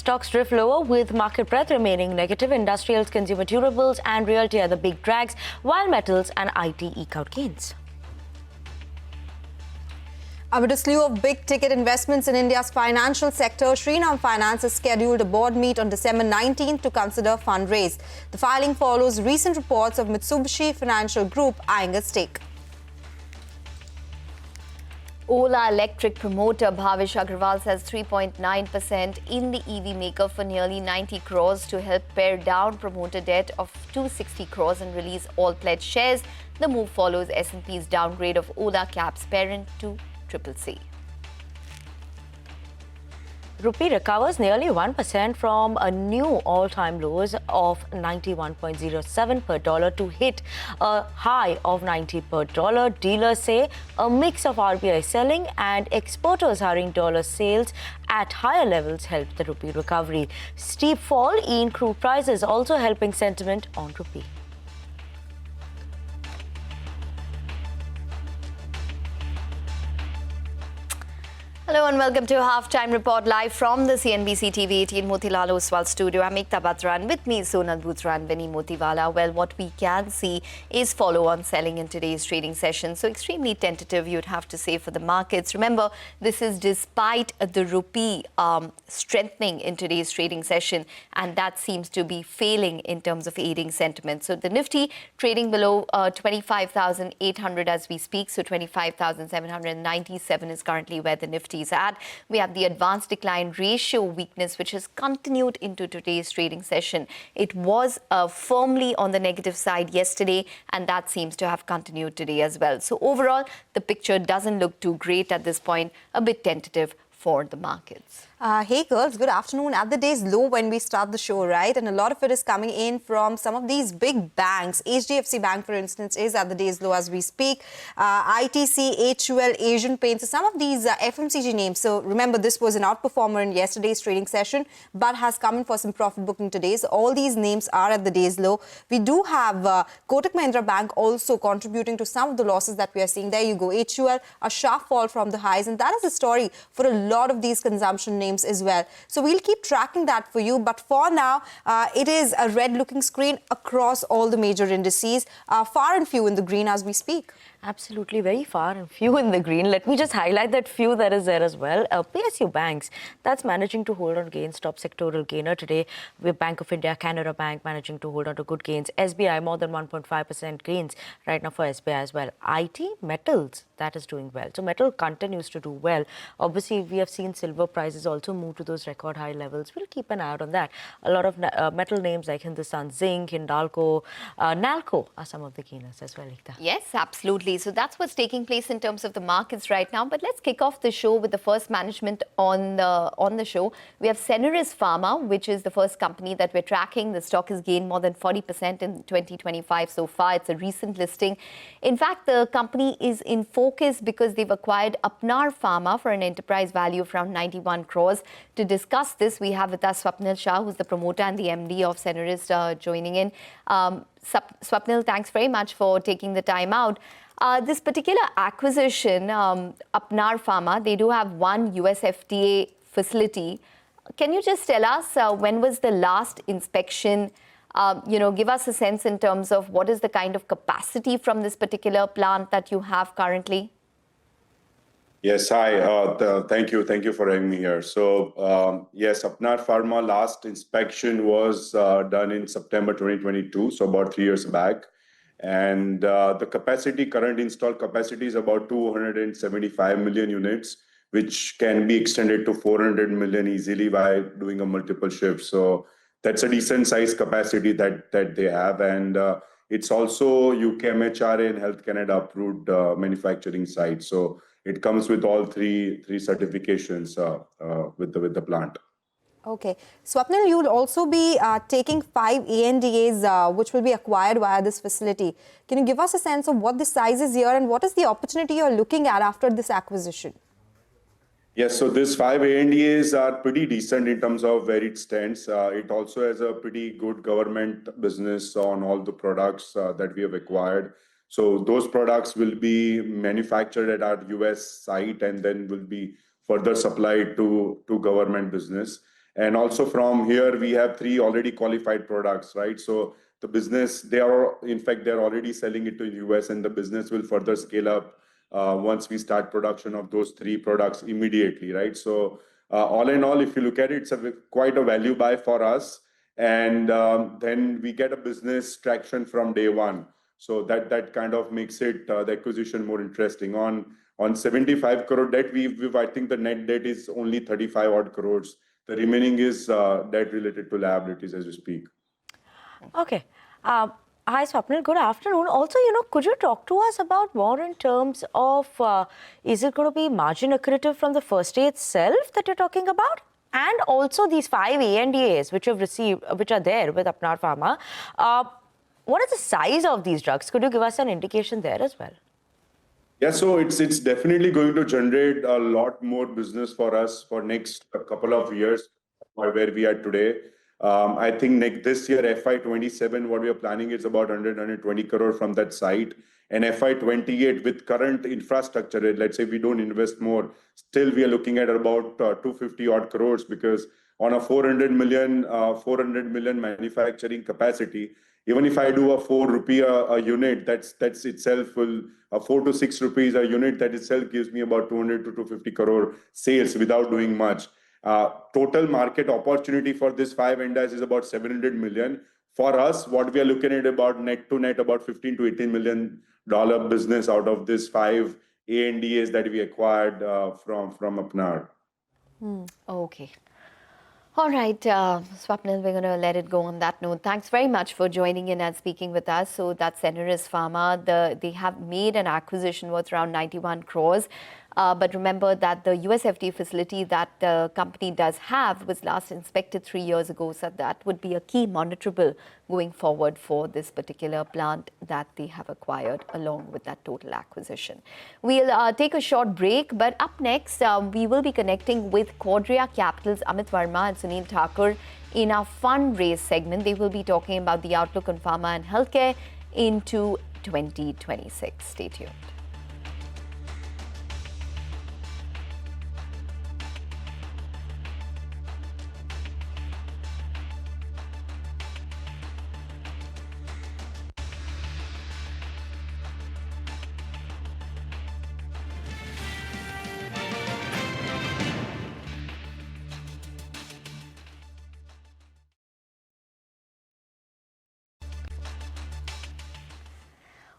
Stocks drift lower with market breadth remaining negative. Industrials, consumer durables and Realty are the big drags, while metals and IT eke out gains. Amid a slew of big-ticket investments in India's financial sector, Shriram Finance has scheduled a board meet on December 19th to consider fundraise. The filing follows recent reports of Mitsubishi Financial Group eyeing a stake. Ola Electric promoter Bhavish Agrawal says 3.9% in the EV maker for nearly 90 crores to help pare down promoter debt of 260 crores and release all pledged shares. The move follows S&P's downgrade of Ola Cap's parent to CCC. Rupee recovers nearly 1% from a new all-time lows of 91.07 per dollar to hit a high of 90 per dollar. Dealers say a mix of RBI selling and exporters hurrying dollar sales at higher levels helped the rupee recovery. Steep fall in crude prices also helping sentiment on rupee. Hello and welcome to Halftime Report live from the CNBC-TV18 Motilal Oswal studio. I'm Ekta Batra and with me is Sonal Bhutra and Vinny Motiwala. Well, what we can see is follow-on selling in today's trading session. So extremely tentative, you'd have to say, for the markets. Remember, this is despite the rupee strengthening in today's trading session, and that seems to be failing in terms of aiding sentiment. So the Nifty trading below 25,800 as we speak. So 25,797 is currently where the Nifty is at. We have the advanced decline ratio weakness, which has continued into today's trading session. It was firmly on the negative side yesterday, and that seems to have continued today as well. So overall, the picture doesn't look too great at this point, a bit tentative for the markets. Hey girls, good afternoon. At the day's low when we start the show, right? And a lot of it is coming in from some of these big banks. HDFC Bank, for instance, is at the day's low as we speak. ITC, HUL, Asian Paints, so some of these FMCG names. So remember, this was an outperformer in yesterday's trading session, but has come in for some profit booking today. So all these names are at the day's low. We do have Kotak Mahindra Bank also contributing to some of the losses that we are seeing. There you go, HUL, a sharp fall from the highs. And that is the story for a lot of these consumption names as well. So we'll keep tracking that for you. But for now, it is a red-looking screen across all the major indices, far and few in the green as we speak. Absolutely, very far and few in the green. Let me just highlight that few that is there as well. PSU banks, that's managing to hold on gains. Top sectoral gainer today with Bank of India, Canara Bank managing to hold on to good gains. SBI more than 1.5% gains right now for SBI as well. IT, metals, that is doing well. So metal continues to do well. Obviously, we have seen silver prices also move to those record high levels. We'll keep an eye out on that. A lot of metal names like Hindustan Zinc, Hindalco, Nalco are some of the gainers as well, Ekta. Yes, absolutely. So that's what's taking place in terms of the markets right now. But let's kick off the show with the first management on the show. We have Sensex Pharma, which is the first company that we're tracking. The stock has gained more than 40% in 2025 so far. It's a recent listing. In fact, the company is in focus because they've acquired Apnar Pharma for an enterprise value of around 91 crores. To discuss this, we have with us Swapnil Shah, who's the promoter and the MD of Sensex, joining in. Swapnil, thanks very much for taking the time out. This particular acquisition, Apnar Pharma, they do have one US FDA facility. Can you just tell us when was the last inspection? Give us a sense in terms of what is the kind of capacity from this particular plant that you have currently? Yes, hi. Thank you for having me here. So, yes, Apnar Pharma last inspection was done in September 2022, so about 3 years back. And the current installed capacity is about 275 million units, which can be extended to 400 million easily by doing a multiple shift. So that's a decent size capacity that they have. And it's also UKMHRA and Health Canada approved manufacturing site. So it comes with all three certifications with the plant. Okay. Swapnil, you will also be taking 5 ANDAs which will be acquired via this facility. Can you give us a sense of what the size is here and what is the opportunity you're looking at after this acquisition? Yes, so these 5 ANDAs are pretty decent in terms of where it stands. It also has a pretty good government business on all the products that we have acquired. So those products will be manufactured at our US site and then will be further supplied to government business. And also from here, we have 3 already qualified products, right? So the business, they're already selling it to the US, and the business will further scale up once we start production of those 3 products immediately, right? So all in all, if you look at it, it's quite a value buy for us. And then we get a business traction from day one. So that kind of makes it the acquisition more interesting. On 75 crore debt, I think the net debt is only 35 odd crores. The remaining is debt related to liabilities as we speak. Okay. Hi, Swapnil. Good afternoon. Also, could you talk to us about more in terms of is it going to be margin accretive from the first day itself that you're talking about? And also these 5 ANDAs which you've received, which are there with Apnar Pharma. What is the size of these drugs? Could you give us an indication there as well? Yeah, so it's definitely going to generate a lot more business for us for next couple of years or where we are today. I think this year, FY27, what we are planning is about 120 crore from that site. And FY28 with current infrastructure, let's say we don't invest more, still we are looking at about 250 odd crores, because on a 400 million manufacturing capacity, even if I do a 4 rupee a unit, that's itself will 4 to 6 rupees a unit. That itself gives me about 200 to 250 crore sales without doing much. Total market opportunity for this 5 ANDAs is about 700 million. For us, what we are looking at about net to net about 15 to $18 million business out of this 5 ANDAs that we acquired from Apnar. Okay. All right, Swapnil, we're going to let it go on that note. Thanks very much for joining in and speaking with us. So that's Sensex Pharma. They have made an acquisition worth around 91 crores. But remember that the US FDA facility that the company does have was last inspected 3 years ago. So that would be a key monitorable going forward for this particular plant that they have acquired along with that total acquisition. We'll take a short break, but up next, we will be connecting with Quadria Capital's Amit Verma and Sunil Thakur in our fundraise segment. They will be talking about the outlook on pharma and healthcare into 2026. Stay tuned.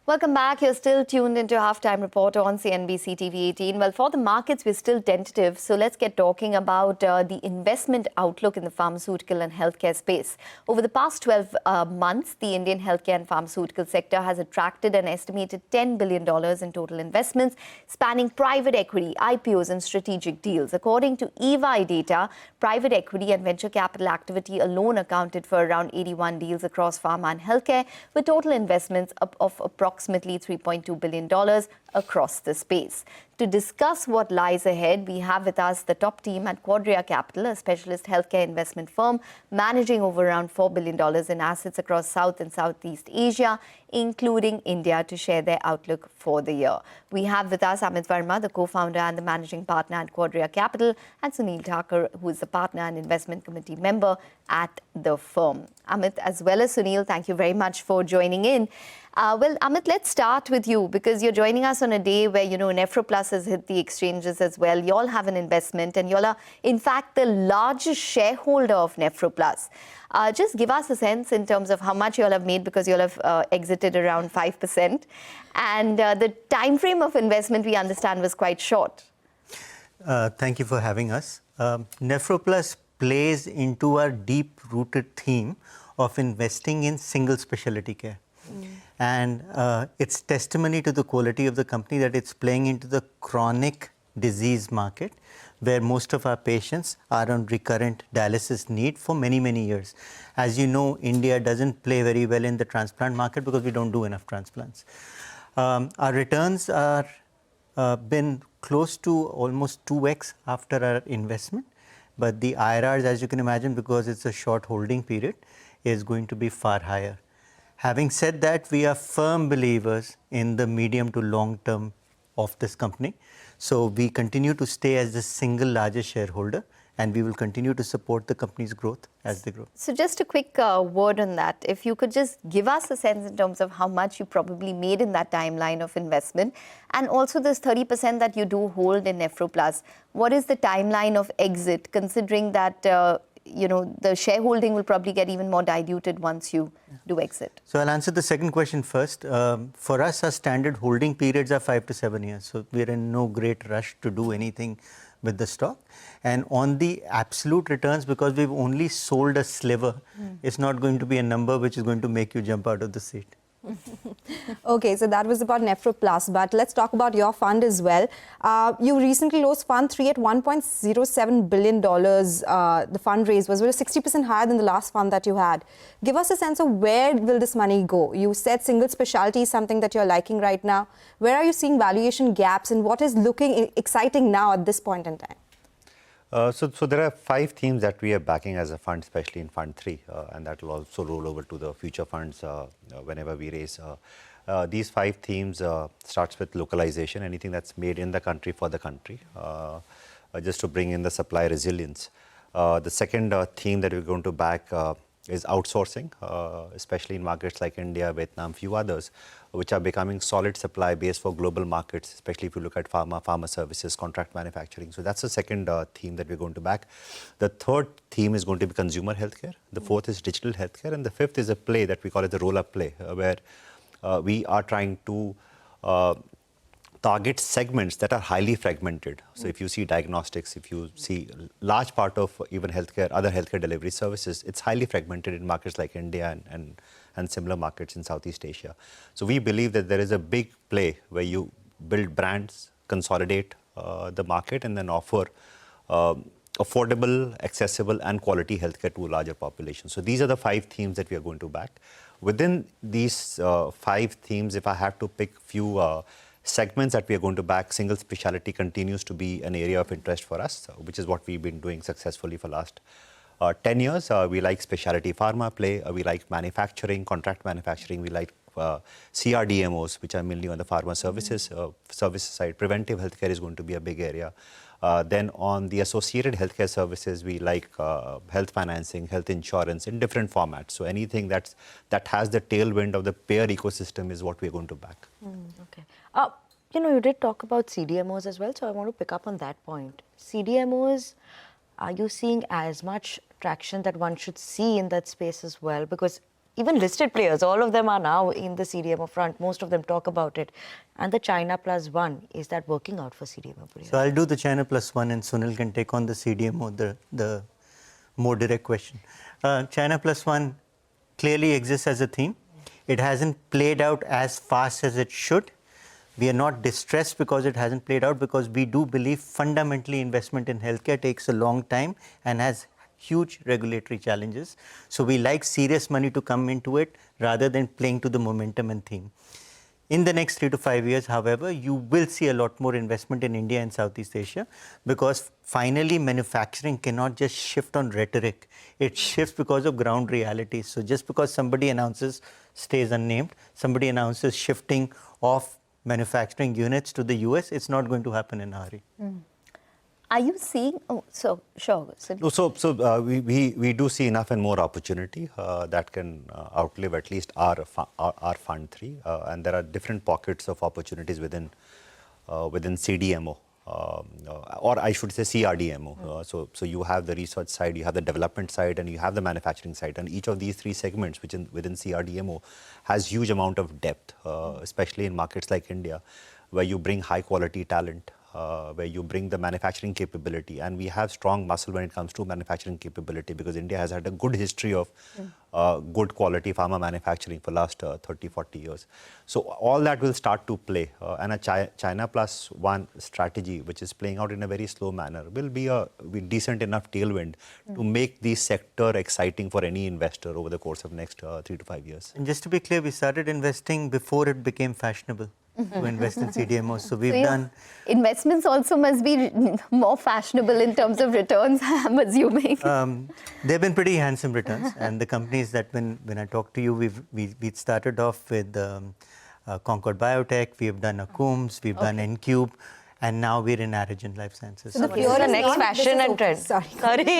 Welcome back. You're still tuned into Halftime Report on CNBC-TV18. Well, for the markets, we're still tentative. So let's get talking about the investment outlook in the pharmaceutical and healthcare space. Over the past 12 months, the Indian healthcare and pharmaceutical sector has attracted an estimated $10 billion in total investments, spanning private equity, IPOs, and strategic deals. According to EY data, private equity and venture capital activity alone accounted for around 81 deals across pharma and healthcare, with total investments of approximately $3.2 billion across the space. To discuss what lies ahead, we have with us the top team at Quadria Capital, a specialist healthcare investment firm managing over around $4 billion in assets across South and Southeast Asia, including India, to share their outlook for the year. We have with us Amit Verma, the co-founder and the managing partner at Quadria Capital, and Sunil Thakur, who is the partner and investment committee member at the firm. Amit, as well as Sunil, thank you very much for joining in. Well, Amit, let's start with you, because you're joining us on a day where, NephroPlus has hit the exchanges as well. You all have an investment, and you all are, in fact, the largest shareholder of NephroPlus. Just give us a sense in terms of how much you all have made, because you all have exited around 5%. And the time frame of investment, we understand, was quite short. Thank you for having us. NephroPlus plays into our deep-rooted theme of investing in single specialty care. And it's testimony to the quality of the company that it's playing into the chronic disease market, where most of our patients are on recurrent dialysis need for many, many years. As you know, India doesn't play very well in the transplant market because we don't do enough transplants. Our returns are been close to almost 2x after our investment, but the IRRs, as you can imagine, because it's a short holding period, is going to be far higher. Having said that, we are firm believers in the medium to long term of this company. So we continue to stay as the single largest shareholder, and we will continue to support the company's growth as they grow. So just a quick word on that. If you could just give us a sense in terms of how much you probably made in that timeline of investment, and also this 30% that you do hold in Nephroplus, what is the timeline of exit, considering that the shareholding will probably get even more diluted once you do exit? So I'll answer the second question first. For us, our standard holding periods are 5 to 7 years. So we're in no great rush to do anything with the stock. And on the absolute returns, because we've only sold a sliver, it's not going to be a number which is going to make you jump out of the seat. Okay, so that was about Nephroplus, but let's talk about your fund as well. You recently closed Fund 3 at $1.07 billion. The fundraise was 60% higher than the last fund that you had. Give us a sense of where will this money go? You said single specialty is something that you're liking right now. Where are you seeing valuation gaps, and what is looking exciting now at this point in time? So there are 5 themes that we are backing as a fund, especially in Fund 3, and that will also roll over to the future funds whenever we raise. These 5 themes starts with localization, anything that's made in the country for the country, just to bring in the supply resilience. The second theme that we're going to back is outsourcing, especially in markets like India, Vietnam, few others, which are becoming solid supply base for global markets, especially if you look at pharma services, contract manufacturing. So that's the second theme that we're going to back. The third theme is going to be consumer healthcare. The fourth is digital healthcare. And the fifth is a play that we call it the roll-up play, where we are trying to target segments that are highly fragmented. So if you see diagnostics, if you see large part of even healthcare, other healthcare delivery services, it's highly fragmented in markets like India and similar markets in Southeast Asia. So we believe that there is a big play where you build brands, consolidate the market, and then offer affordable, accessible, and quality healthcare to a larger population. So these are the 5 themes that we are going to back. Within these 5 themes, if I have to pick few segments that we are going to back, single specialty continues to be an area of interest for us, which is what we've been doing successfully for last 10 years. We like specialty pharma play, we like manufacturing, contract manufacturing, we like CRDMOs, which are mainly on the pharma services side. Preventive healthcare is going to be a big area. Then on the associated healthcare services, we like health financing, health insurance in different formats. So anything that has the tailwind of the payer ecosystem is what we're going to back. Okay. You did talk about CDMOs as well, so I want to pick up on that point. CDMOs, are you seeing as much traction that one should see in that space as well? Because even listed players, all of them are now in the CDMO front. Most of them talk about it. And the China Plus One, is that working out for CDMO players? So I'll do the China Plus One, and Sunil can take on the CDMO, the more direct question. China Plus One clearly exists as a theme. It hasn't played out as fast as it should. We are not distressed because it hasn't played out, because we do believe fundamentally investment in healthcare takes a long time and has huge regulatory challenges. So we like serious money to come into it rather than playing to the momentum and theme. In the next 3 to 5 years, however, you will see a lot more investment in India and Southeast Asia, because finally manufacturing cannot just shift on rhetoric. It shifts because of ground realities. So just because somebody announces, stays unnamed, somebody announces shifting of manufacturing units to the US, it's not going to happen in a hurry. Are you seeing? Sure. So we do see enough and more opportunity that can outlive at least our Fund 3, and there are different pockets of opportunities within CDMO, or I should say CRDMO. So you have the research side, you have the development side, and you have the manufacturing side, and each of these 3 segments within CRDMO has huge amount of depth, especially in markets like India, where you bring high quality talent, where you bring the manufacturing capability, and we have strong muscle when it comes to manufacturing capability, because India has had a good history of good quality pharma manufacturing for last 30-40 years. So all that will start to play, and a China Plus One strategy, which is playing out in a very slow manner, will be a decent enough tailwind to make the sector exciting for any investor over the course of next 3 to 5 years. And just to be clear, we started investing before it became fashionable to invest in CDMOs. So we've done... Investments also must be more fashionable in terms of returns, I'm assuming. They've been pretty handsome returns. And the companies that when I talked to you, we started off with Concord Biotech, we have done Akums, we've done Ncube. and now we're in Arrogen Life Sciences. So the This is pure the is next not- this fashion is and trend. Sorry.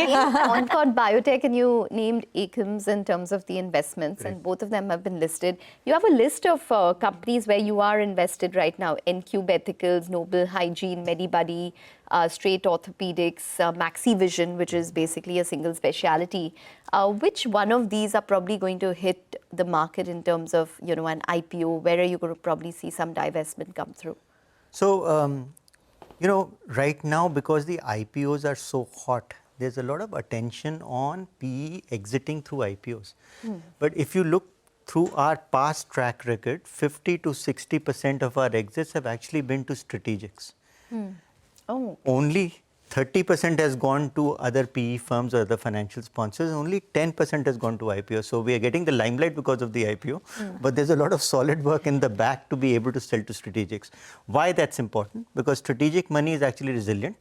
Concord Biotech and you named Akums in terms of the investments, and both of them have been listed. You have a list of companies where you are invested right now: NQ Ethicals, Noble Hygiene, Medibuddy, Straight Orthopedics, Maxi Vision, which is basically a single specialty. Which one of these are probably going to hit the market in terms of, you know, an IPO? Where are you going to probably see some divestment come through? So, you know, right now, because the IPOs are so hot, there's a lot of attention on PE exiting through IPOs. But if you look through our past track record, 50 to 60% of our exits have actually been to strategics. Oh, Only 30% has gone to other PE firms or other financial sponsors. Only 10% has gone to IPO. So we are getting the limelight because of the IPO, but there's a lot of solid work in the back to be able to sell to strategics. Why that's important? Because strategic money is actually resilient.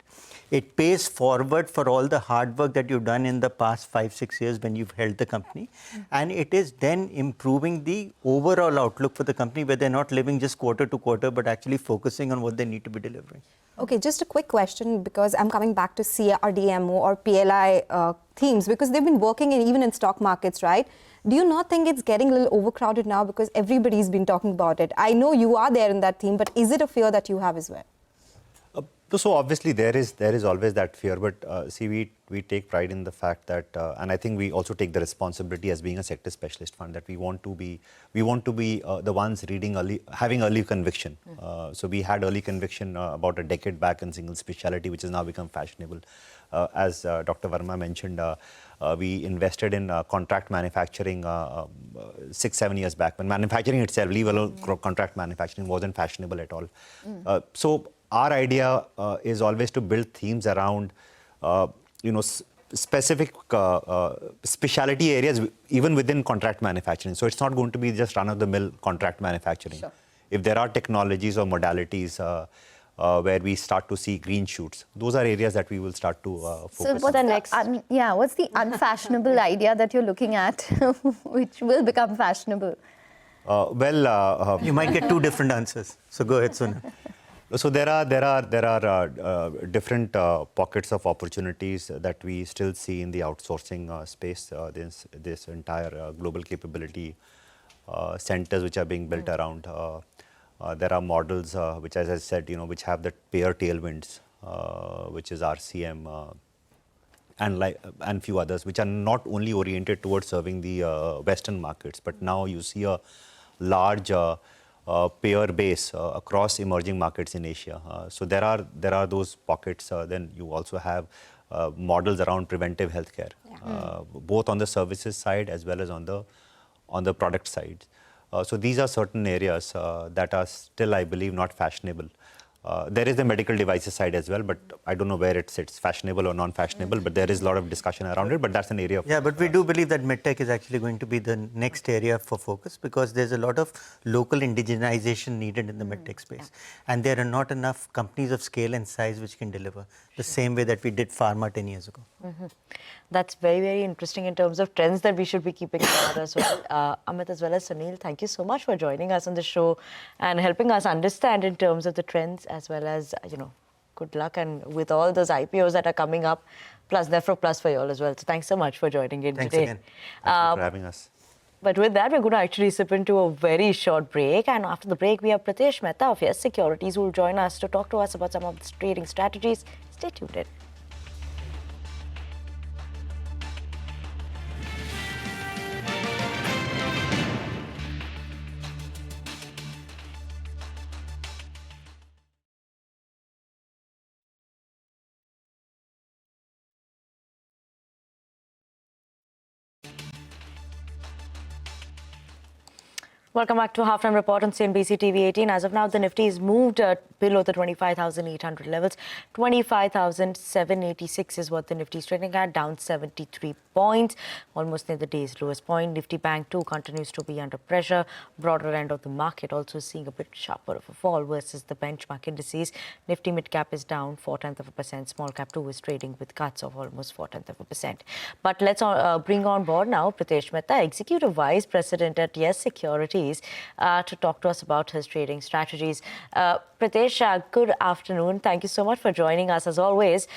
It pays forward for all the hard work that you've done in the past 5-6 years when you've held the company. And it is then improving the overall outlook for the company, where they're not living just quarter to quarter, but actually focusing on what they need to be delivering. Okay, just a quick question, because I'm coming back to CRDMO or PLI themes, because they've been working even in stock markets, right? Do you not think it's getting a little overcrowded now, because everybody's been talking about it? I know you are there in that theme, but is it a fear that you have as well? So obviously there is always that fear, but see, we take pride in the fact that, and I think we also take the responsibility as being a sector specialist fund, that we want to be the ones having early conviction. So we had early conviction about a decade back in single specialty, which has now become fashionable. As Dr. Verma mentioned, we invested in contract manufacturing 6-7 years back, when manufacturing itself, leave alone contract manufacturing, wasn't fashionable at all. So our idea is always to build themes around, specific specialty areas, even within contract manufacturing. So it's not going to be just run-of-the-mill contract manufacturing. Sure. If there are technologies or modalities where we start to see green shoots, those are areas that we will start to focus so on. what's the next? What's the unfashionable idea that you're looking at, which will become fashionable? You might get two different answers. So go ahead, Sunil. So there are different pockets of opportunities that we still see in the outsourcing space. This entire global capability centers which are being built around. There are models which, as I said, which have the payer tailwinds, which is RCM and few others, which are not only oriented towards serving the Western markets, but now you see a large payer base across emerging markets in Asia. So there are those pockets. Then you also have models around preventive healthcare, both on the services side as well as on the product side. So these are certain areas that are still, I believe, not fashionable. There is the medical devices side as well, but I don't know where it sits, fashionable or non-fashionable, but there is a lot of discussion around it, but that's an area of Yeah, but we do believe that medtech is actually going to be the next area for focus, because there's a lot of local indigenization needed in the medtech space. And there are not enough companies of scale and size which can deliver the same way that we did pharma 10 years ago. That's very, very interesting in terms of trends that we should be keeping an eye on as well. Amit as well as Sunil, thank you so much for joining us on the show and helping us understand in terms of the trends, as well as, good luck and with all those IPOs that are coming up, plus Nephro Plus for you all as well. So thanks so much for joining in Thanks today. again. Thank you for having us. But with that, we're going to actually sip into a very short break. And after the break, we have Pritesh Mehta of Yes Securities who will join us to talk to us about some of the trading strategies. Stay tuned in. Welcome back to Halftime Report on CNBC-TV18. As of now, the Nifty is moved below the 25,800 levels. 25,786 is what the Nifty is trading at, down 73 points, almost near the day's lowest point. Nifty Bank 2 continues to be under pressure. Broader end of the market also seeing a bit sharper of a fall versus the benchmark indices. Nifty Mid Cap is down 0.4%. Small Cap 2 is trading with cuts of almost 0.4%. But let's bring on board now Pritesh Mehta, Executive Vice President at Yes Securities. Securities, to talk to us about his trading strategies. Pritesh, good afternoon. Thank you so much for joining us as always.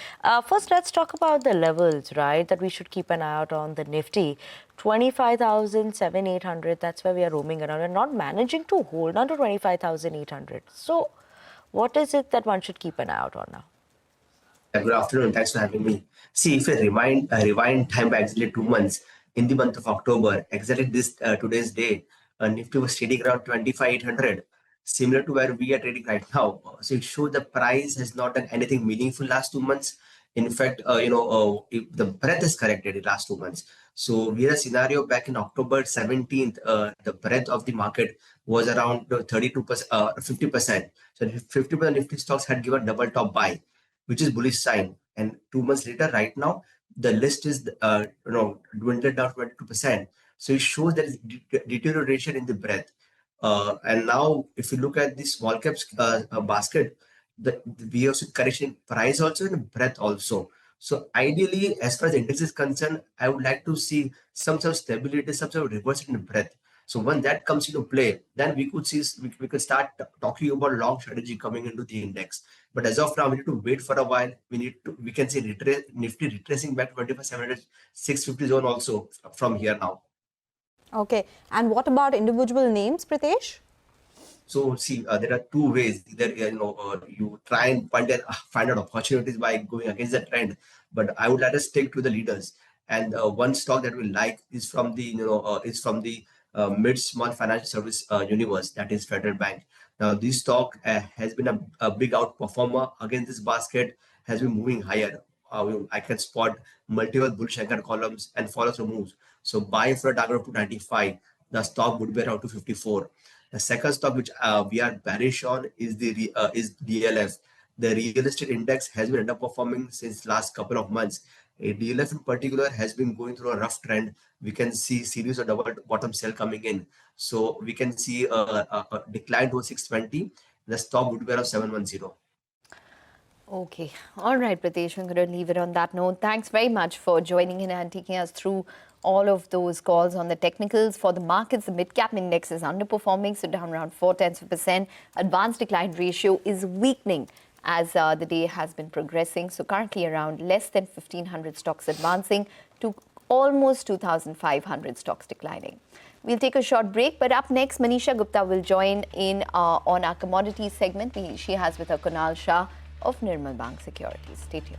First, let's talk about the levels, right, that we should keep an eye out on the Nifty. 25,700, that's where we are roaming around. We're not managing to hold on to 25,800. So what is it that one should keep an eye out on now? Good afternoon. Thanks for having me. See, if I rewind time by exactly 2 months, in the month of October, exactly this today's date, Nifty was trading around 25,800, similar to where we are trading right now. So it shows the price has not done anything meaningful last 2 months. In fact, if the breadth is corrected in last 2 months. So we had a scenario back in October 17th, the breadth of the market was around 32%, 50%. So 50% Nifty stocks had given double top buy, which is bullish sign. And 2 months later, right now, the list is dwindled down 22%. So it shows there is deterioration in the breadth. And now, if you look at the small caps basket, we have seen correction in price also and breadth also. So ideally, as far as the index is concerned, I would like to see some sort of stability, some sort of reversal in breadth. So when that comes into play, then we could see we could start talking about long strategy coming into the index. But as of now, we need to wait for a while. We can see Nifty retracing back 25,700, 650 zone also from here now. Okay. And what about individual names, Pritesh? So see, there are two ways. Either you try and find out opportunities by going against the trend, but I would rather stick to the leaders. And one stock that we like is from the mid small financial service universe, that is Federal Bank. Now this stock has been a big outperformer against this basket, has been moving higher. I can spot multiple bullish anchor columns and follow through moves. So buy for a target of 295. The stock would be around 254. The second stock which we are bearish on is DLF. The real estate index has been underperforming since last couple of months. DLF in particular has been going through a rough trend. We can see series of double bottom sell coming in. So we can see a decline to 620. The stop would be around 710. Okay. All right, Pritesh, I'm going to leave it on that note. Thanks very much for joining in and taking us through all of those calls on the technicals. For the markets, the mid-cap index is underperforming, so down around 0.4%. Advanced decline ratio is weakening as the day has been progressing. So currently around less than 1,500 stocks advancing to almost 2,500 stocks declining. We'll take a short break, but up next, Manisha Gupta will join in on our commodities segment. She has with her Kunal Shah of Nirmal Bang Securities. Stay tuned.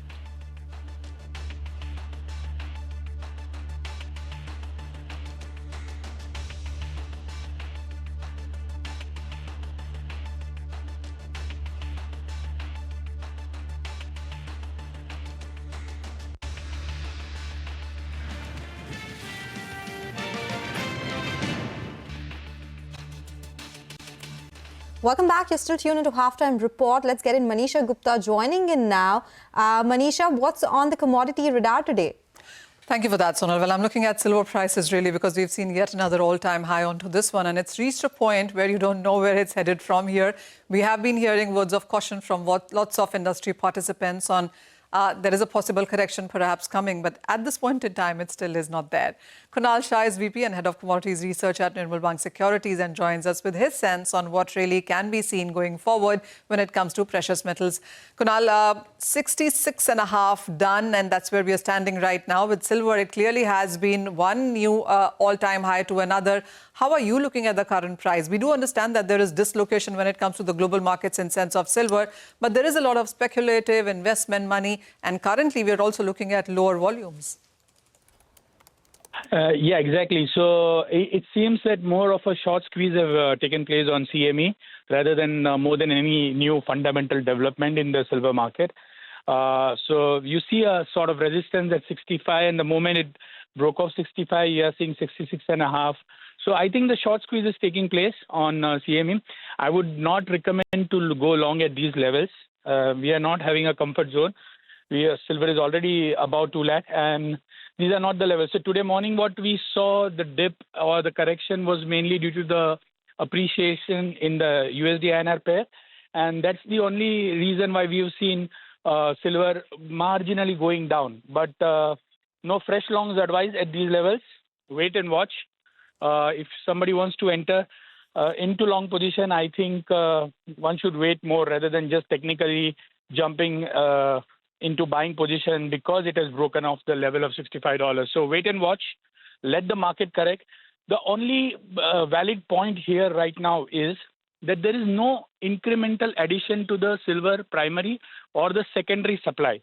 Welcome back. You're still tuned into Halftime Report. Let's get in Manisha Gupta joining in now. Manisha, what's on the commodity radar today? Thank you for that, Sonal. Well, I'm looking at silver prices really because we've seen yet another all-time high onto this one, and it's reached a point where you don't know where it's headed from here. We have been hearing words of caution from lots of industry participants on there is a possible correction perhaps coming, but at this point in time, it still is not there. Kunal Shah is VP and Head of Commodities Research at Nirmal Bang Securities and joins us with his sense on what really can be seen going forward when it comes to precious metals. Kunal, 66.5 done, and that's where we are standing right now. With silver, it clearly has been one new all-time high to another. How are you looking at the current price? We do understand that there is dislocation when it comes to the global markets in sense of silver, but there is a lot of speculative investment money, and currently we are also looking at lower volumes. Yeah, exactly. So it seems that more of a short squeeze have taken place on CME rather than more than any new fundamental development in the silver market. So you see a sort of resistance at 65, and the moment it broke off 65, you are seeing 66.5. So I think the short squeeze is taking place on CME. I would not recommend to go long at these levels. We are not having a comfort zone. Silver is already about 2 lakh, and these are not the levels. So today morning, what we saw, the dip or the correction was mainly due to the appreciation in the USD-INR pair, and that's the only reason why we've seen silver marginally going down. But no fresh longs advised at these levels. Wait and watch. If somebody wants to enter, into long position, I think one should wait more rather than just technically jumping into buying position because it has broken off the level of $65. So wait and watch. Let the market correct. The only valid point here right now is that there is no incremental addition to the silver primary or the secondary supply.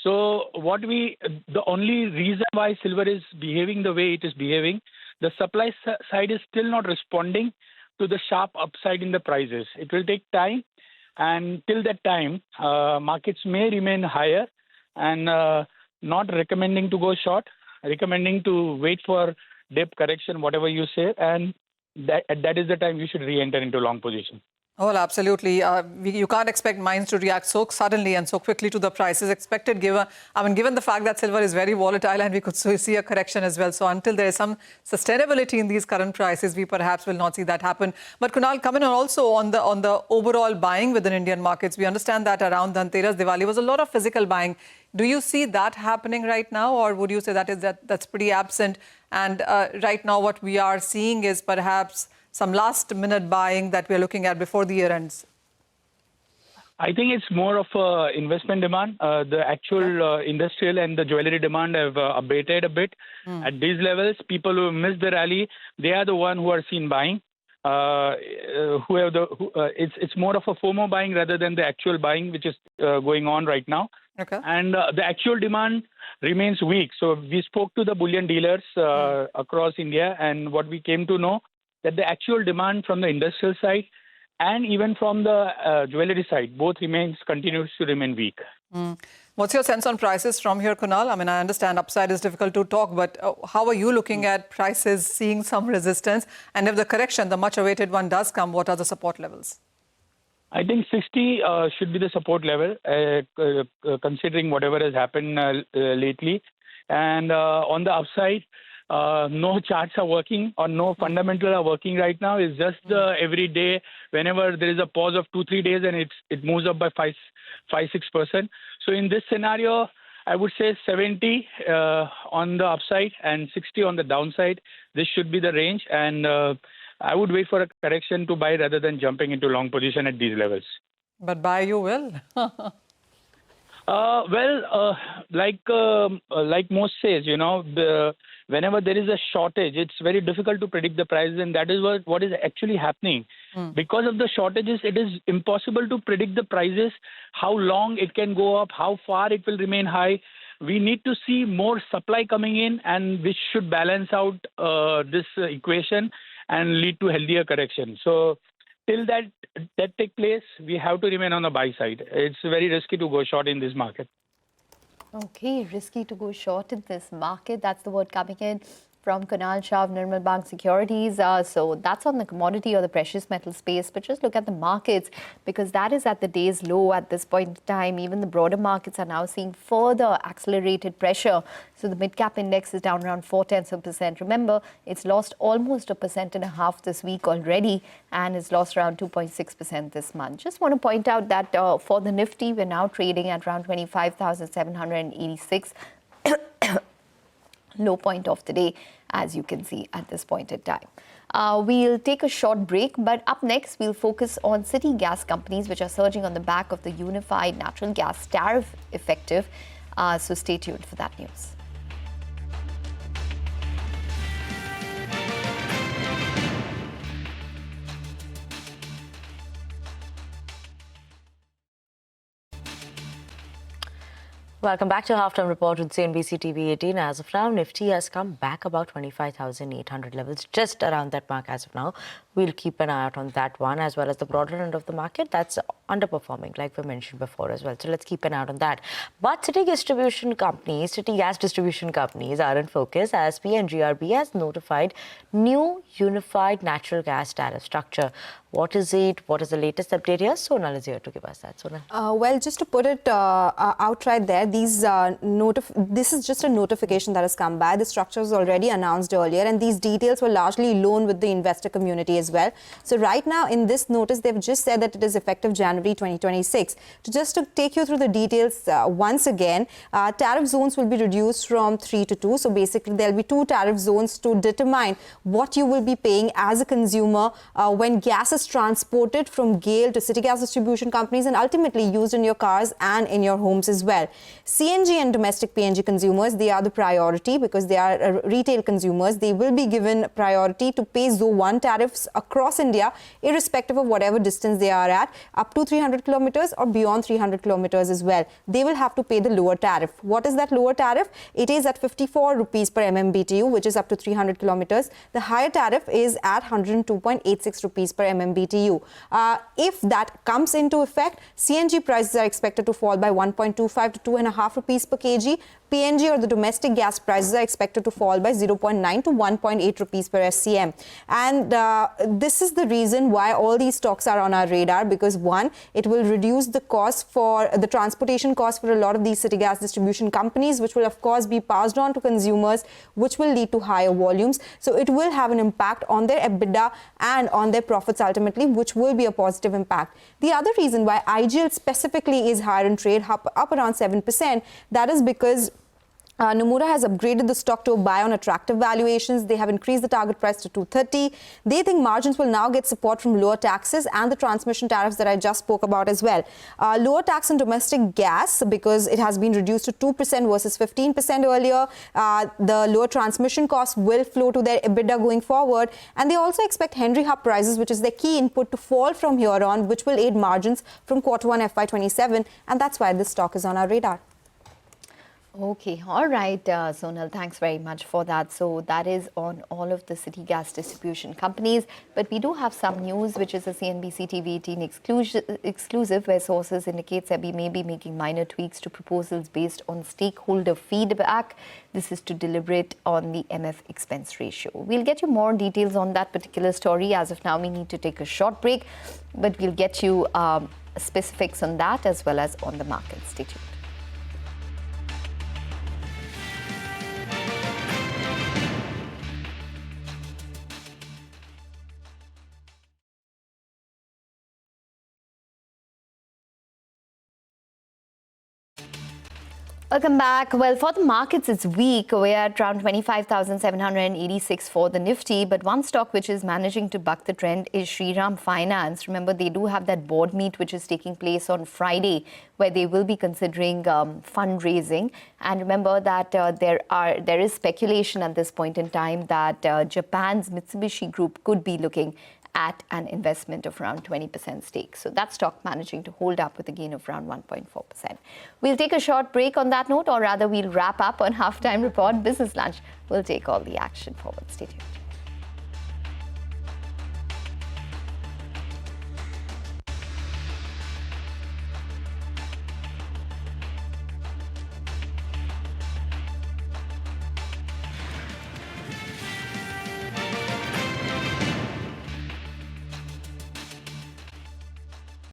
So the only reason why silver is behaving the way it is behaving, the supply side is still not responding to the sharp upside in the prices. It will take time, and till that time, markets may remain higher, and not recommending to go short, recommending to wait for dip correction, whatever you say, and that is the time you should re-enter into long position. Well, absolutely. You can't expect mines to react so suddenly and so quickly to the prices expected, given the fact that silver is very volatile and we could see a correction as well. So until there is some sustainability in these current prices, we perhaps will not see that happen. But Kunal, coming on also on the overall buying within Indian markets, we understand that around Dhanteras, Diwali was a lot of physical buying. Do you see that happening right now, or would you say that's pretty absent? And right now what we are seeing is perhaps some last-minute buying that we're looking at before the year ends? I think it's more of investment demand. The actual industrial and the jewelry demand have abated a bit. At these levels, people who missed the rally, they are the one who are seen buying. It's more of a FOMO buying rather than the actual buying, which is going on right now. Okay. And the actual demand remains weak. So we spoke to the bullion dealers across India, and what we came to know that the actual demand from the industrial side and even from the jewelry side, both continues to remain weak. What's your sense on prices from here, Kunal? I mean, I understand upside is difficult to talk, but how are you looking at prices seeing some resistance? And if the correction, the much-awaited one, does come, what are the support levels? I think 60 should be the support level, considering whatever has happened lately. And on the upside, no charts are working or no fundamentals are working right now. It's just every day, whenever there is a pause of 2-3 days, and it moves up by 5-6%. So in this scenario, I would say 70 on the upside and 60 on the downside. This should be the range, and I would wait for a correction to buy rather than jumping into long position at these levels. But buy you will. Like most says, whenever there is a shortage, it's very difficult to predict the prices, and that is what is actually happening. Because of the shortages, it is impossible to predict the prices, how long it can go up, how far it will remain high. We need to see more supply coming in, and which should balance out this equation and lead to healthier correction. So till that take place, we have to remain on the buy side. It's very risky to go short in this market. Okay, risky to go short in this market. That's the word coming in from Kunal Shah of Nirmal Bang Securities. So that's on the commodity or the precious metal space. But just look at the markets, because that is at the day's low at this point in time. Even the broader markets are now seeing further accelerated pressure. So the mid-cap index is down around 0.4%. Remember, it's lost almost 1.5% this week already, and it's lost around 2.6% this month. Just want to point out that for the Nifty, we're now trading at around 25,786. Low point of the day, as you can see at this point in time. We'll take a short break, but up next, we'll focus on city gas companies, which are surging on the back of the unified natural gas tariff effective. So stay tuned for that news. Welcome back to Halftime Report with CNBC TV18. As of now, Nifty has come back about 25,800 levels, just around that mark as of now. We'll keep an eye out on that one, as well as the broader end of the market that's underperforming, like we mentioned before as well. So let's keep an eye out on that. But city gas distribution companies are in focus as PNGRB has notified new unified natural gas tariff structure. What is it? What is the latest update here? Sonal is here to give us that. Sonal. Well, just to put it outright there, this is just a notification that has come by. The structure was already announced earlier, and these details were largely known with the investor community as as well. So right now in this notice, they've just said that it is effective January 2026. Just to take you through the details once again, tariff zones will be reduced from 3 to 2. So basically, there'll be 2 tariff zones to determine what you will be paying as a consumer when gas is transported from GAIL to city gas distribution companies and ultimately used in your cars and in your homes as well. CNG and domestic PNG consumers, they are the priority because they are retail consumers. They will be given priority to pay ZO1 tariffs across India, irrespective of whatever distance they are at, up to 300 kilometers or beyond 300 kilometers as well. They will have to pay the lower tariff. What is that lower tariff? It is at 54 rupees per MMBTU, which is up to 300 kilometers. The higher tariff is at 102.86 rupees per MMBTU. If that comes into effect, CNG prices are expected to fall by 1.25 to 2.5 rupees per kg. PNG or the domestic gas prices are expected to fall by 0.9 to 1.8 rupees per SCM. And this is the reason why all these stocks are on our radar, because one, it will reduce the cost for the transportation cost for a lot of these city gas distribution companies, which will of course be passed on to consumers, which will lead to higher volumes. So it will have an impact on their EBITDA and on their profits ultimately, which will be a positive impact. The other reason why IGL specifically is higher in trade, up around 7%, that is because Nomura has upgraded the stock to a buy on attractive valuations. They have increased the target price to 230. They think margins will now get support from lower taxes and the transmission tariffs that I just spoke about as well. Lower tax on domestic gas because it has been reduced to 2% versus 15% earlier. The lower transmission costs will flow to their EBITDA going forward. And they also expect Henry Hub prices, which is their key input, to fall from here on, which will aid margins from Q1 FY27. And that's why this stock is on our radar. Okay, all right, Sonal, thanks very much for that. So that is on all of the city gas distribution companies. But we do have some news, which is a CNBC-TV18 exclusive, where sources indicate SEBI may be making minor tweaks to proposals based on stakeholder feedback. This is to deliberate on the MF expense ratio. We'll get you more details on that particular story. As of now, we need to take a short break, but we'll get you specifics on that as well as on the market. Stay tuned. Welcome back. Well, for the markets, it's weak. We're at around 25,786 for the Nifty. But one stock which is managing to buck the trend is Shriram Finance. Remember, they do have that board meet which is taking place on Friday, where they will be considering fundraising. And remember that there is speculation at this point in time that Japan's Mitsubishi Group could be looking at an investment of around 20% stake. So that stock managing to hold up with a gain of around 1.4%. We'll take a short break on that note, or rather we'll wrap up on Halftime Report. Business Lunch will take all the action forward. Stay tuned.